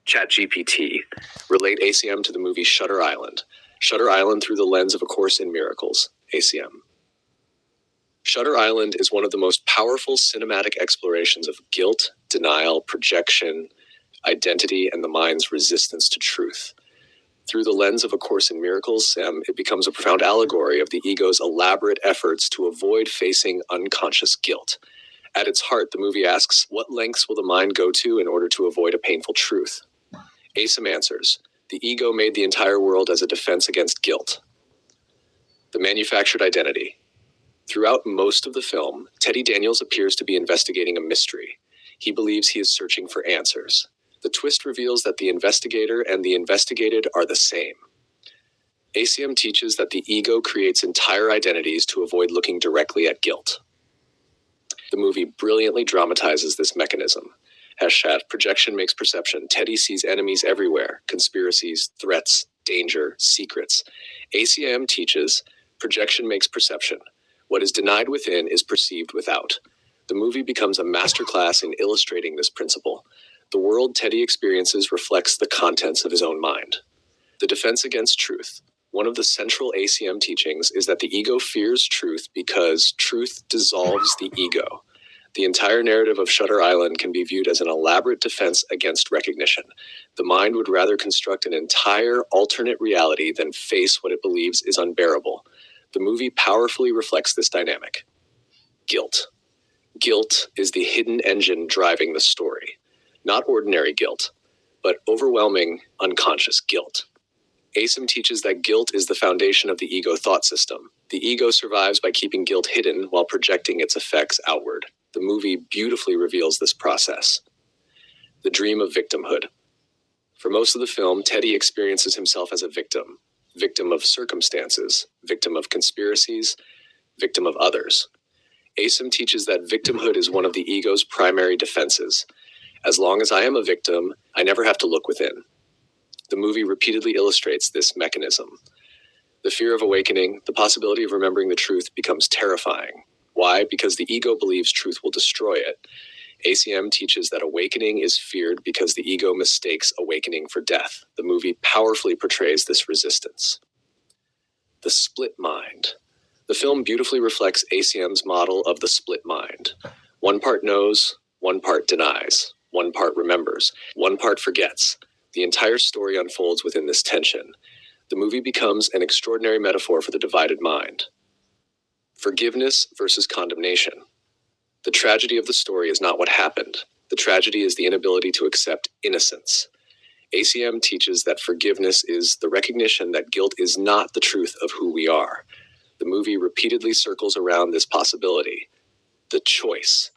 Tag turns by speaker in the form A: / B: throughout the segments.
A: ChatGPT. Relate ACIM to the movie Shutter Island. Shutter Island through the lens of A Course in Miracles. ACIM. Shutter Island is one of the most powerful cinematic explorations of guilt, denial, projection, identity, and the mind's resistance to truth. Through the lens of A Course in Miracles, it becomes a profound allegory of the ego's elaborate efforts to avoid facing unconscious guilt. At its heart, the movie asks, what lengths will the mind go to in order to avoid a painful truth? ACIM answers, the ego made the entire world as a defense against guilt. The manufactured identity. Throughout most of the film, Teddy Daniels appears to be investigating a mystery. He believes he is searching for answers. The twist reveals that the investigator and the investigated are the same. ACIM teaches that the ego creates entire identities to avoid looking directly at guilt. The movie brilliantly dramatizes this mechanism. Projection makes perception. Teddy sees enemies everywhere, conspiracies, threats, danger, secrets. ACIM teaches projection makes perception. What is denied within is perceived without. The movie becomes a masterclass in illustrating this principle. The world Teddy experiences reflects the contents of his own mind. The defense against truth. One of the central ACIM teachings is that the ego fears truth because truth dissolves the ego. The entire narrative of Shutter Island can be viewed as an elaborate defense against recognition. The mind would rather construct an entire alternate reality than face what it believes is unbearable. The movie powerfully reflects this dynamic. Guilt. Guilt is the hidden engine driving the story. Not ordinary guilt, but overwhelming, unconscious guilt. ACIM teaches that guilt is the foundation of the ego thought system. The ego survives by keeping guilt hidden while projecting its effects outward. The movie beautifully reveals this process. The dream of victimhood. For most of the film, Teddy experiences himself as a victim. Victim of circumstances, victim of conspiracies, victim of others. ACIM teaches that victimhood is one of the ego's primary defenses. As long as I am a victim, I never have to look within. The movie repeatedly illustrates this mechanism. The fear of awakening, the possibility of remembering the truth becomes terrifying. Why? Because the ego believes truth will destroy it. ACIM teaches that awakening is feared because the ego mistakes awakening for death. The movie powerfully portrays this resistance. The split mind. The film beautifully reflects ACIM's model of the split mind. One part knows, one part denies. One part remembers, one part forgets. The entire story unfolds within this tension. The movie becomes an extraordinary metaphor for the divided mind. Forgiveness versus condemnation. The tragedy of the story is not what happened. The tragedy is the inability to accept innocence. ACIM teaches that forgiveness is the recognition that guilt is not the truth of who we are. The movie repeatedly circles around this possibility. The choice.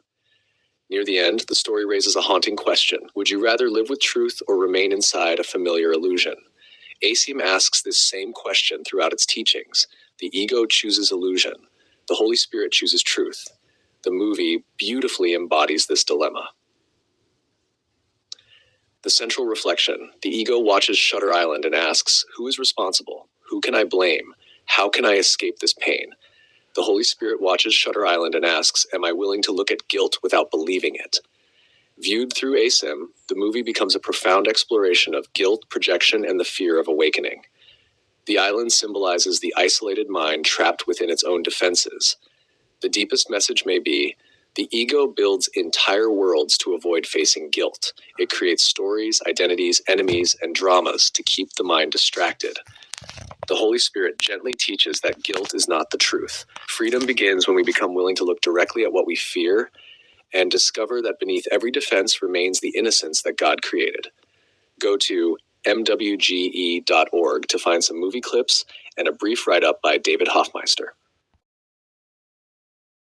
A: Near the end, the story raises a haunting question. Would you rather live with truth or remain inside a familiar illusion? ACIM asks this same question throughout its teachings. The ego chooses illusion. The Holy Spirit chooses truth. The movie beautifully embodies this dilemma. The central reflection. The ego watches Shutter Island and asks, who is responsible? Who can I blame? How can I escape this pain? The Holy Spirit watches Shutter Island and asks, am I willing to look at guilt without believing it? Viewed through ACIM, the movie becomes a profound exploration of guilt, projection, and the fear of awakening. The island symbolizes the isolated mind trapped within its own defenses. The deepest message may be, the ego builds entire worlds to avoid facing guilt. It creates stories, identities, enemies, and dramas to keep the mind distracted. The Holy Spirit gently teaches that guilt is not the truth. Freedom begins when we become willing to look directly at what we fear and discover that beneath every defense remains the innocence that God created. Go to mwge.org to find some movie clips and a brief write-up by David Hoffmeister.